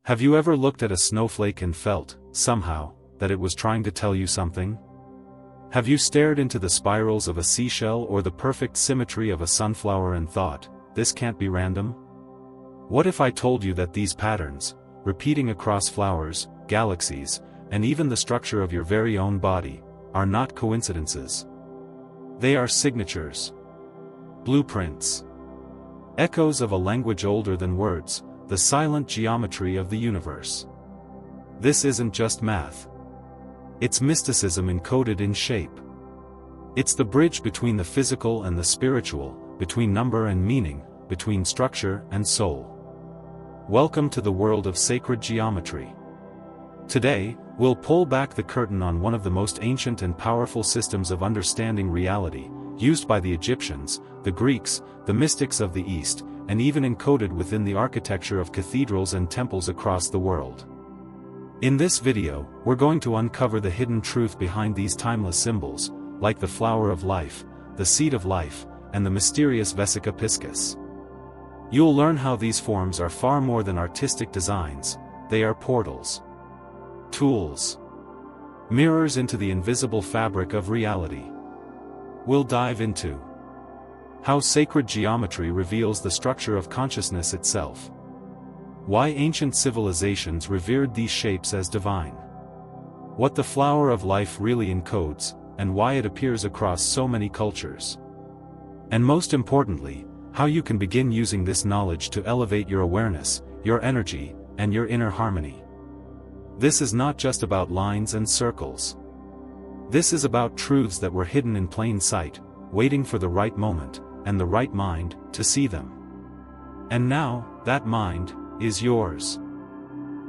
Have you ever looked at a snowflake and felt, somehow, that it was trying to tell you something? Have you stared into the spirals of a seashell or the perfect symmetry of a sunflower and thought, this can't be random? What if I told you that these patterns, repeating across flowers, galaxies, and even the structure of your very own body, are not coincidences? They are signatures. Blueprints. Echoes of a language older than words, the silent geometry of the universe. This isn't just math. It's mysticism encoded in shape. It's the bridge between the physical and the spiritual, between number and meaning, between structure and soul. Welcome to the world of sacred geometry. Today, we'll pull back the curtain on one of the most ancient and powerful systems of understanding reality, used by the Egyptians, the Greeks, the mystics of the East, and even encoded within the architecture of cathedrals and temples across the world. In this video, we're going to uncover the hidden truth behind these timeless symbols, like the flower of life, the seed of life, and the mysterious Vesica Piscis. You'll learn how these forms are far more than artistic designs, they are portals. Tools. Mirrors into the invisible fabric of reality. We'll dive into how sacred geometry reveals the structure of consciousness itself. Why ancient civilizations revered these shapes as divine. What the flower of life really encodes, and why it appears across so many cultures. And most importantly, how you can begin using this knowledge to elevate your awareness, your energy, and your inner harmony. This is not just about lines and circles. This is about truths that were hidden in plain sight, waiting for the right moment, and the right mind, to see them. And now, that mind is yours.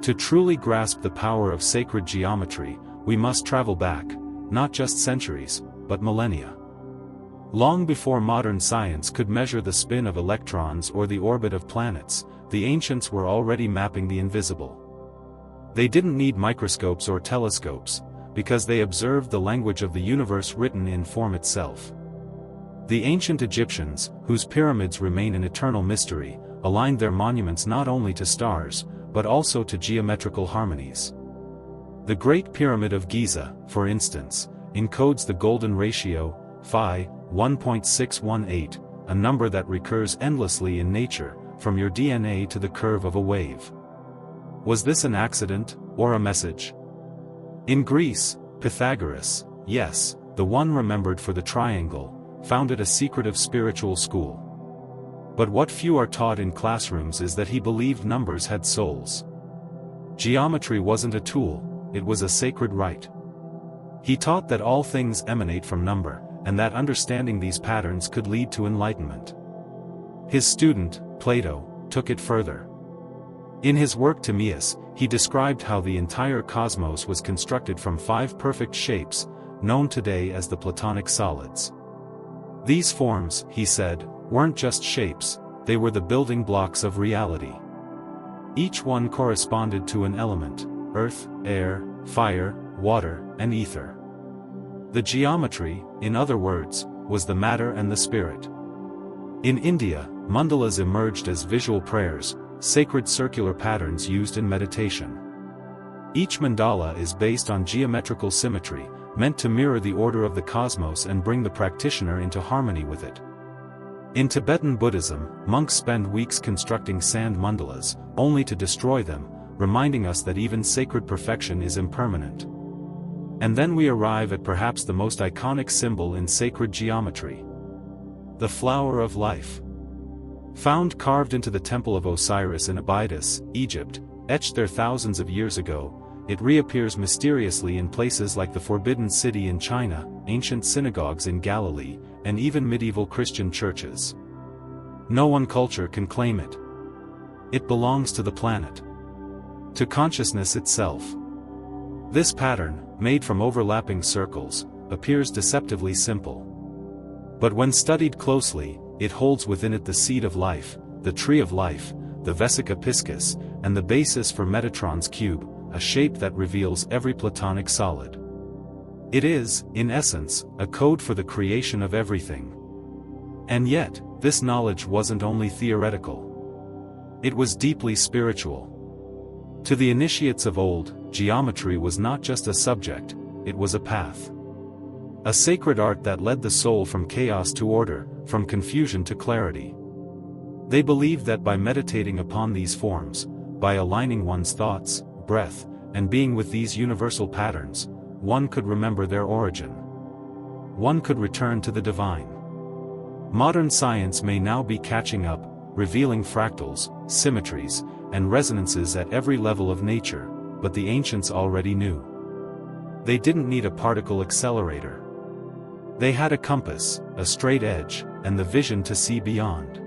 To truly grasp the power of sacred geometry, we must travel back, not just centuries, but millennia. Long before modern science could measure the spin of electrons or the orbit of planets, the ancients were already mapping the invisible. They didn't need microscopes or telescopes, because they observed the language of the universe written in form itself. The ancient Egyptians, whose pyramids remain an eternal mystery, aligned their monuments not only to stars, but also to geometrical harmonies. The Great Pyramid of Giza, for instance, encodes the golden ratio, phi, 1.618, a number that recurs endlessly in nature, from your DNA to the curve of a wave. Was this an accident, or a message? In Greece, Pythagoras, yes, the one remembered for the triangle, founded a secretive spiritual school. But what few are taught in classrooms is that he believed numbers had souls. Geometry wasn't a tool, it was a sacred right. He taught that all things emanate from number, and that understanding these patterns could lead to enlightenment. His student, Plato, took it further. In his work Timaeus, he described how the entire cosmos was constructed from 5 perfect shapes, known today as the Platonic solids. These forms, he said, weren't just shapes, they were the building blocks of reality. Each one corresponded to an element: earth, air, fire, water, and ether. The geometry, in other words, was the matter and the spirit. In India, mandalas emerged as visual prayers, sacred circular patterns used in meditation. Each mandala is based on geometrical symmetry, meant to mirror the order of the cosmos and bring the practitioner into harmony with it. In Tibetan Buddhism, monks spend weeks constructing sand mandalas, only to destroy them, reminding us that even sacred perfection is impermanent. And then we arrive at perhaps the most iconic symbol in sacred geometry. The flower of life. Found carved into the temple of Osiris in Abydos, Egypt, etched there thousands of years ago, it reappears mysteriously in places like the Forbidden City in China, ancient synagogues in Galilee, and even medieval Christian churches. No one culture can claim it. It belongs to the planet, to consciousness itself. This pattern, made from overlapping circles, appears deceptively simple. But when studied closely, it holds within it the seed of life, the tree of life, the Vesica Piscis, and the basis for Metatron's cube, a shape that reveals every Platonic solid. It is, in essence, a code for the creation of everything. And yet, this knowledge wasn't only theoretical. It was deeply spiritual. To the initiates of old, geometry was not just a subject, it was a path. A sacred art that led the soul from chaos to order, from confusion to clarity. They believed that by meditating upon these forms, by aligning one's thoughts, breath, and being with these universal patterns, one could remember their origin. One could return to the divine. Modern science may now be catching up, revealing fractals, symmetries, and resonances at every level of nature, but the ancients already knew. They didn't need a particle accelerator. They had a compass, a straight edge, and the vision to see beyond.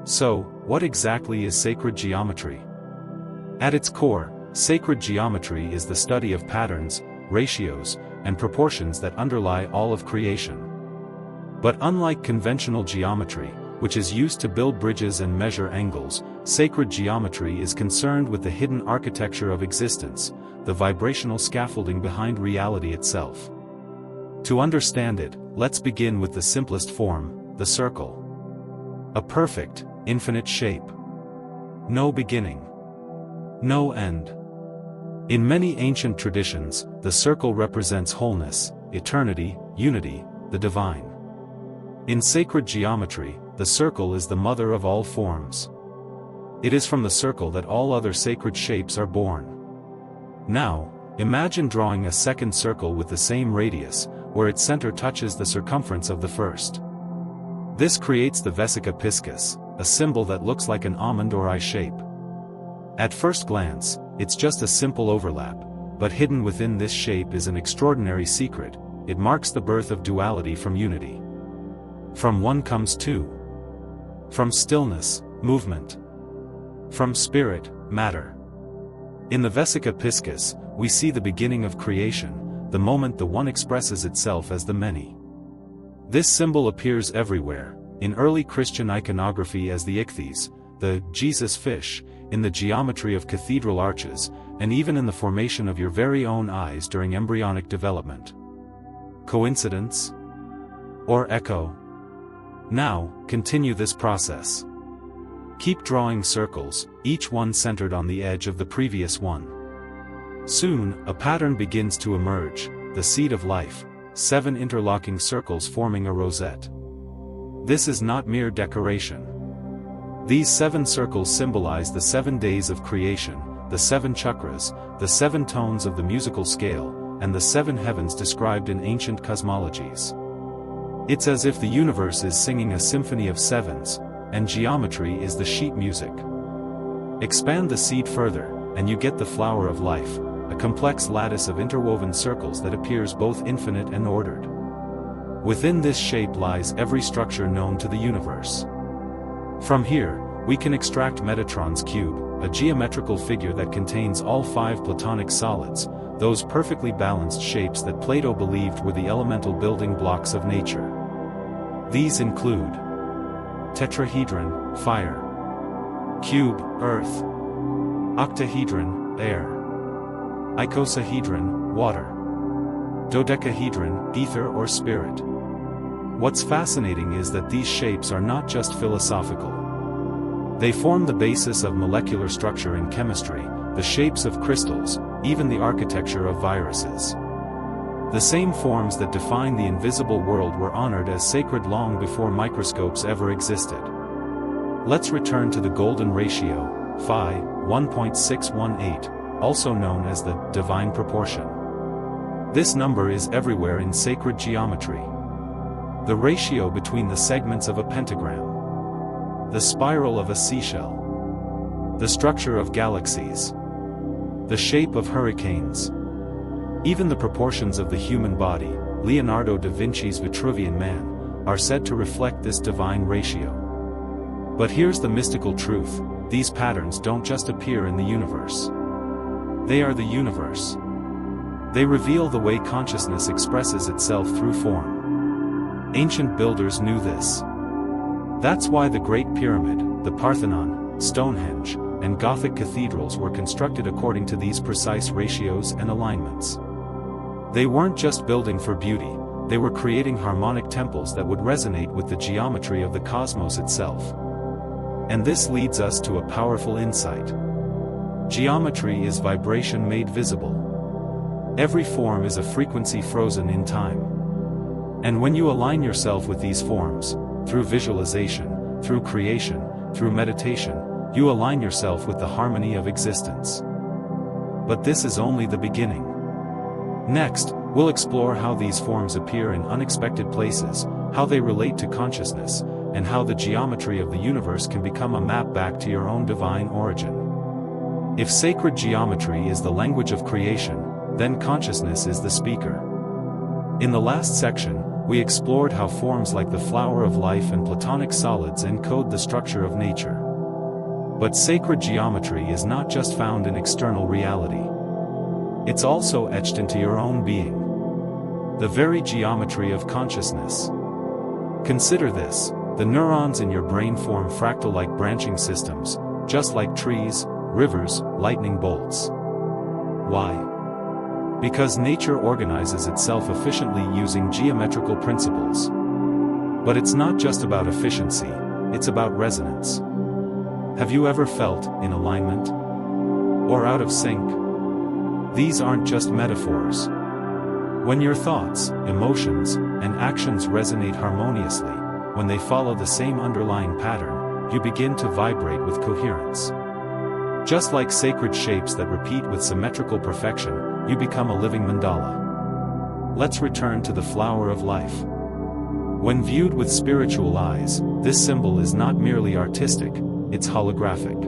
So, what exactly is sacred geometry? At its core, sacred geometry is the study of patterns, ratios, and proportions that underlie all of creation. But unlike conventional geometry, which is used to build bridges and measure angles, sacred geometry is concerned with the hidden architecture of existence, the vibrational scaffolding behind reality itself. To understand it, let's begin with the simplest form, the circle. A perfect, infinite shape. No beginning. No end. In many ancient traditions, the circle represents wholeness, eternity, unity, the divine. In sacred geometry, the circle is the mother of all forms. It is from the circle that all other sacred shapes are born. Now, imagine drawing a second circle with the same radius, where its center touches the circumference of the first. This creates the Vesica Piscis, a symbol that looks like an almond or eye shape. At first glance, it's just a simple overlap, but hidden within this shape is an extraordinary secret. It marks the birth of duality from unity. From one comes two. From stillness, movement. From spirit, matter. In the Vesica Piscis, we see the beginning of creation, the moment the one expresses itself as the many. This symbol appears everywhere, in early Christian iconography as the ichthys, the Jesus fish, in the geometry of cathedral arches, and even in the formation of your very own eyes during embryonic development. Coincidence? Or echo? Now, continue this process. Keep drawing circles, each one centered on the edge of the previous one. Soon, a pattern begins to emerge, the seed of life, 7 interlocking circles forming a rosette. This is not mere decoration. These 7 circles symbolize the 7 days of creation, the 7 chakras, the 7 tones of the musical scale, and the 7 heavens described in ancient cosmologies. It's as if the universe is singing a symphony of sevens, and geometry is the sheet music. Expand the seed further, and you get the flower of life, a complex lattice of interwoven circles that appears both infinite and ordered. Within this shape lies every structure known to the universe. From here, we can extract Metatron's cube, a geometrical figure that contains all 5 Platonic solids, those perfectly balanced shapes that Plato believed were the elemental building blocks of nature. These include tetrahedron, fire; cube, earth; octahedron, air; icosahedron, water; dodecahedron, ether or spirit. What's fascinating is that these shapes are not just philosophical. They form the basis of molecular structure in chemistry, the shapes of crystals, even the architecture of viruses. The same forms that define the invisible world were honored as sacred long before microscopes ever existed. Let's return to the golden ratio, phi, 1.618, also known as the divine proportion. This number is everywhere in sacred geometry. The ratio between the segments of a pentagram, the spiral of a seashell, the structure of galaxies, the shape of hurricanes, even the proportions of the human body, Leonardo da Vinci's Vitruvian Man, are said to reflect this divine ratio. But here's the mystical truth: these patterns don't just appear in the universe. They are the universe. They reveal the way consciousness expresses itself through form. Ancient builders knew this. That's why the Great Pyramid, the Parthenon, Stonehenge, and Gothic cathedrals were constructed according to these precise ratios and alignments. They weren't just building for beauty, they were creating harmonic temples that would resonate with the geometry of the cosmos itself. And this leads us to a powerful insight. Geometry is vibration made visible. Every form is a frequency frozen in time. And when you align yourself with these forms, through visualization, through creation, through meditation, you align yourself with the harmony of existence. But this is only the beginning. Next, we'll explore how these forms appear in unexpected places, how they relate to consciousness, and how the geometry of the universe can become a map back to your own divine origin. If sacred geometry is the language of creation, then consciousness is the speaker. In the last section, we explored how forms like the flower of life and Platonic solids encode the structure of nature. But sacred geometry is not just found in external reality. It's also etched into your own being. The very geometry of consciousness. Consider this: the neurons in your brain form fractal-like branching systems, just like trees, rivers, lightning bolts. Why? Because nature organizes itself efficiently using geometrical principles. But it's not just about efficiency, it's about resonance. Have you ever felt in alignment? Or out of sync? These aren't just metaphors. When your thoughts, emotions, and actions resonate harmoniously, when they follow the same underlying pattern, you begin to vibrate with coherence. Just like sacred shapes that repeat with symmetrical perfection, you become a living mandala. Let's return to the flower of life. When viewed with spiritual eyes, this symbol is not merely artistic, it's holographic.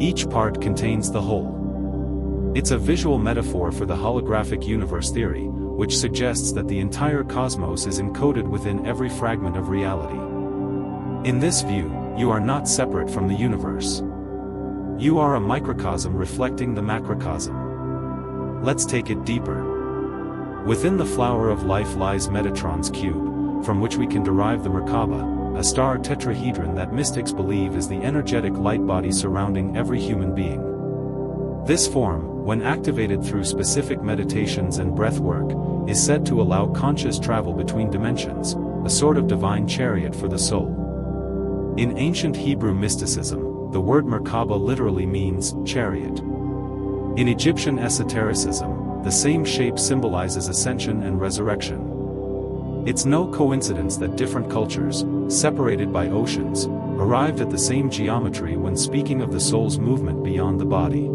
Each part contains the whole. It's a visual metaphor for the holographic universe theory, which suggests that the entire cosmos is encoded within every fragment of reality. In this view, you are not separate from the universe. You are a microcosm reflecting the macrocosm. Let's take it deeper. Within the flower of life lies Metatron's cube, from which we can derive the Merkaba, a star tetrahedron that mystics believe is the energetic light body surrounding every human being. This form, when activated through specific meditations and breath work, is said to allow conscious travel between dimensions, a sort of divine chariot for the soul. In ancient Hebrew mysticism, the word Merkaba literally means chariot. In Egyptian esotericism, the same shape symbolizes ascension and resurrection. It's no coincidence that different cultures, separated by oceans, arrived at the same geometry when speaking of the soul's movement beyond the body.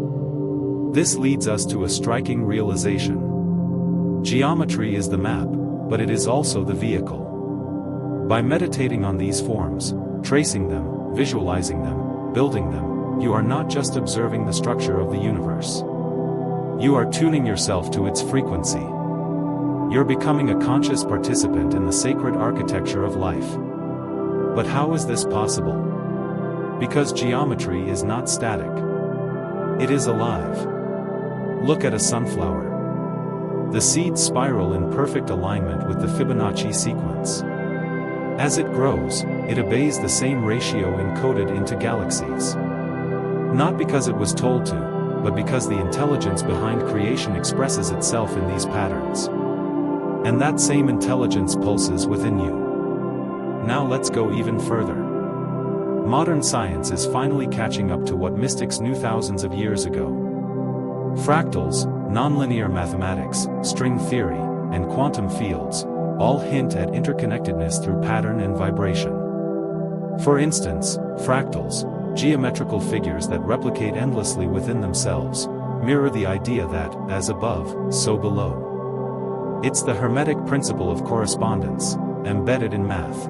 This leads us to a striking realization. Geometry is the map, but it is also the vehicle. By meditating on these forms, tracing them, visualizing them, building them, you are not just observing the structure of the universe. You are tuning yourself to its frequency. You're becoming a conscious participant in the sacred architecture of life. But how is this possible? Because geometry is not static. It is alive. Look at a sunflower. The seeds spiral in perfect alignment with the Fibonacci sequence. As it grows, it obeys the same ratio encoded into galaxies. Not because it was told to, but because the intelligence behind creation expresses itself in these patterns. And that same intelligence pulses within you. Now let's go even further. Modern science is finally catching up to what mystics knew thousands of years ago. Fractals, nonlinear mathematics, string theory, and quantum fields all hint at interconnectedness through pattern and vibration. For instance, fractals, geometrical figures that replicate endlessly within themselves, mirror the idea that, as above, so below. It's the Hermetic principle of correspondence, embedded in math.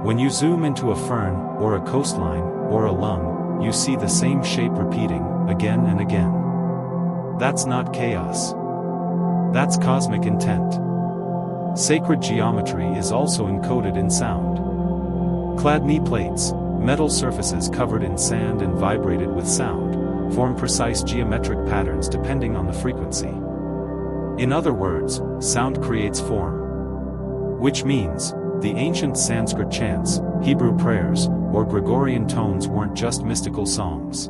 When you zoom into a fern, or a coastline, or a lung, you see the same shape repeating, again and again. That's not chaos. That's cosmic intent. Sacred geometry is also encoded in sound. Chladni plates, metal surfaces covered in sand and vibrated with sound, form precise geometric patterns depending on the frequency. In other words, sound creates form. Which means, the ancient Sanskrit chants, Hebrew prayers, or Gregorian tones weren't just mystical songs.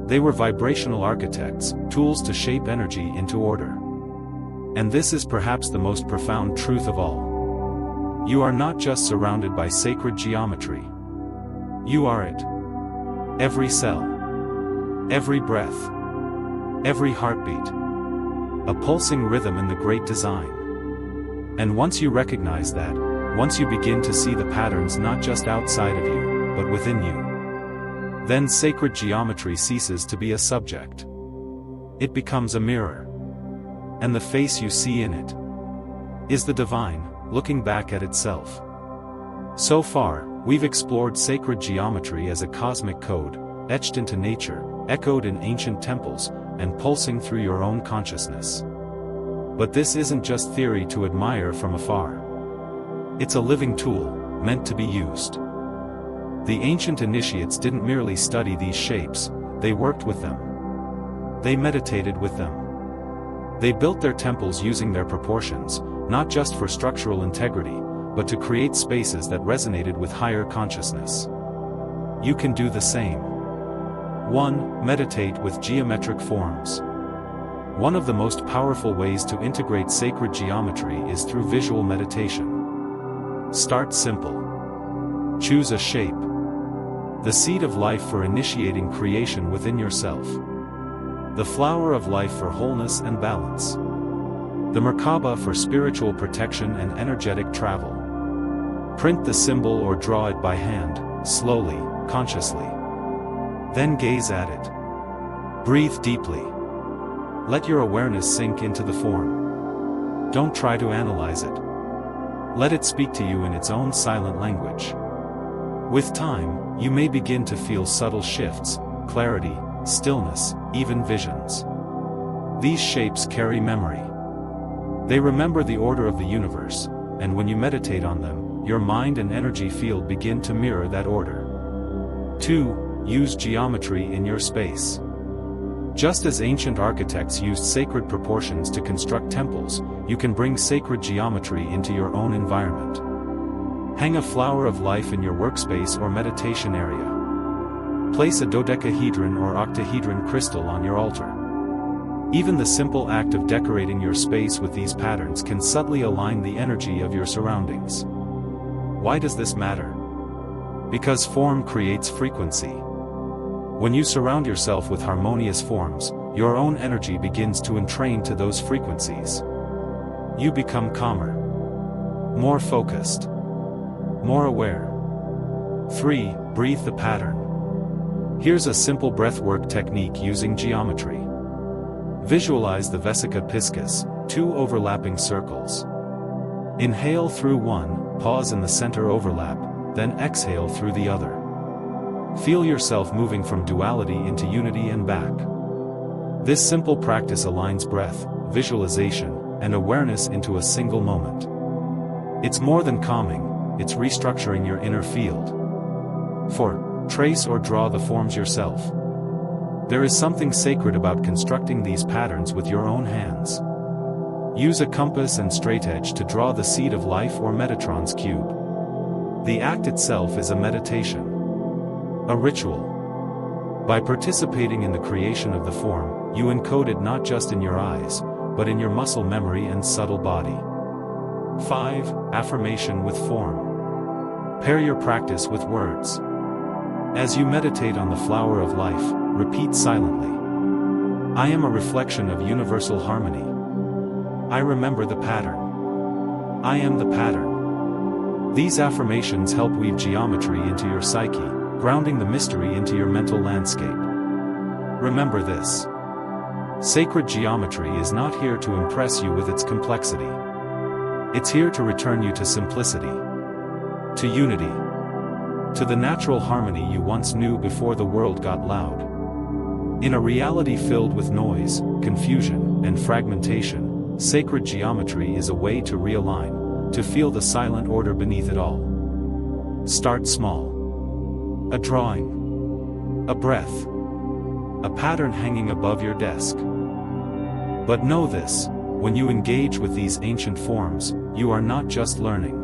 They were vibrational architects, tools to shape energy into order. And this is perhaps the most profound truth of all. You are not just surrounded by sacred geometry. You are it. Every cell. Every breath. Every heartbeat. A pulsing rhythm in the great design. And once you recognize that, once you begin to see the patterns not just outside of you, but within you, then sacred geometry ceases to be a subject. It becomes a mirror. And the face you see in it is the divine, looking back at itself. So far, we've explored sacred geometry as a cosmic code, etched into nature, echoed in ancient temples, and pulsing through your own consciousness. But this isn't just theory to admire from afar. It's a living tool, meant to be used. The ancient initiates didn't merely study these shapes, they worked with them. They meditated with them. They built their temples using their proportions, not just for structural integrity, but to create spaces that resonated with higher consciousness. You can do the same. 1. Meditate with geometric forms. One of the most powerful ways to integrate sacred geometry is through visual meditation. Start simple. Choose a shape. The seed of life for initiating creation within yourself. The flower of life for wholeness and balance. The Merkaba for spiritual protection and energetic travel. Print the symbol or draw it by hand, slowly, consciously. Then gaze at it. Breathe deeply. Let your awareness sink into the form. Don't try to analyze it. Let it speak to you in its own silent language. With time, you may begin to feel subtle shifts, clarity, stillness, even visions. These shapes carry memory. They remember the order of the universe, and when you meditate on them, your mind and energy field begin to mirror that order. 2. Use geometry in your space. Just as ancient architects used sacred proportions to construct temples, you can bring sacred geometry into your own environment. Hang a flower of life in your workspace or meditation area. Place a dodecahedron or octahedron crystal on your altar. Even the simple act of decorating your space with these patterns can subtly align the energy of your surroundings. Why does this matter? Because form creates frequency. When you surround yourself with harmonious forms, your own energy begins to entrain to those frequencies. You become calmer, more focused, more aware. 3. Breathe the pattern. Here's a simple breathwork technique using geometry. Visualize the Vesica Piscis, 2 overlapping circles. Inhale through one, pause in the center overlap, then exhale through the other. Feel yourself moving from duality into unity and back. This simple practice aligns breath, visualization, and awareness into a single moment. It's more than calming, it's restructuring your inner field. 4. Trace or draw the forms yourself. There is something sacred about constructing these patterns with your own hands. Use a compass and straightedge to draw the seed of life or Metatron's cube. The act itself is a meditation. A ritual. By participating in the creation of the form, you encode it not just in your eyes, but in your muscle memory and subtle body. 5. Affirmation with form. Pair your practice with words. As you meditate on the flower of life, repeat silently. I am a reflection of universal harmony. I remember the pattern. I am the pattern. These affirmations help weave geometry into your psyche, grounding the mystery into your mental landscape. Remember this. Sacred geometry is not here to impress you with its complexity. It's here to return you to simplicity, to unity, to the natural harmony you once knew before the world got loud. In a reality filled with noise, confusion, and fragmentation, sacred geometry is a way to realign, to feel the silent order beneath it all. Start small. A drawing. A breath. A pattern hanging above your desk. But know this, when you engage with these ancient forms, you are not just learning.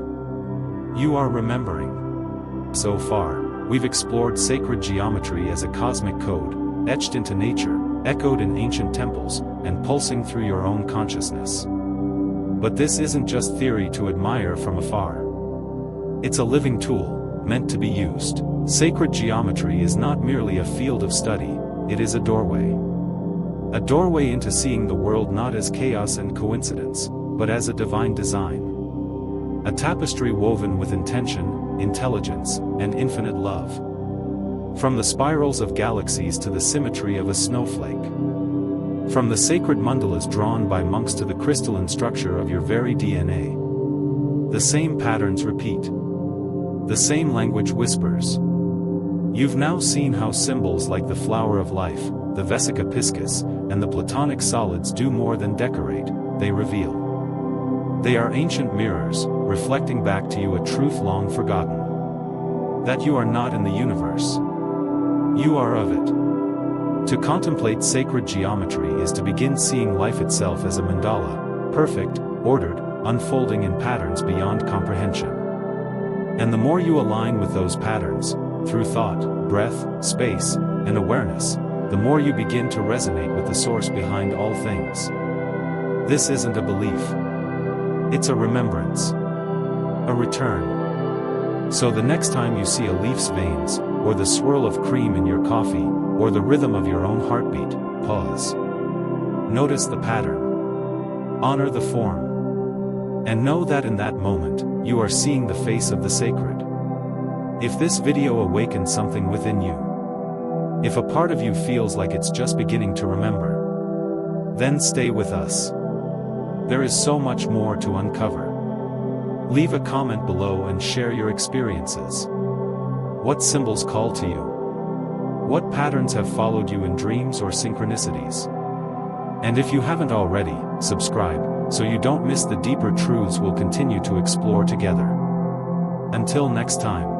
You are remembering. So far, we've explored sacred geometry as a cosmic code, etched into nature, echoed in ancient temples, and pulsing through your own consciousness. But this isn't just theory to admire from afar. It's a living tool, meant to be used. Sacred geometry is not merely a field of study, it is a doorway. A doorway into seeing the world not as chaos and coincidence, but as a divine design. A tapestry woven with intention, intelligence, and infinite love. From the spirals of galaxies to the symmetry of a snowflake. From the sacred mandalas drawn by monks to the crystalline structure of your very DNA. The same patterns repeat. The same language whispers. You've now seen how symbols like the flower of life, the Vesica Piscis, and the Platonic solids do more than decorate, they reveal. They are ancient mirrors, reflecting back to you a truth long forgotten. That you are not in the universe. You are of it. To contemplate sacred geometry is to begin seeing life itself as a mandala, perfect, ordered, unfolding in patterns beyond comprehension. And the more you align with those patterns, through thought, breath, space, and awareness, the more you begin to resonate with the source behind all things. This isn't a belief. It's a remembrance. A return. So the next time you see a leaf's veins, or the swirl of cream in your coffee, or the rhythm of your own heartbeat, pause. Notice the pattern. Honor the form. And know that in that moment, you are seeing the face of the sacred. If this video awakens something within you, if a part of you feels like it's just beginning to remember, then stay with us. There is so much more to uncover. Leave a comment below and share your experiences. What symbols call to you? What patterns have followed you in dreams or synchronicities? And if you haven't already, subscribe, so you don't miss the deeper truths we'll continue to explore together. Until next time.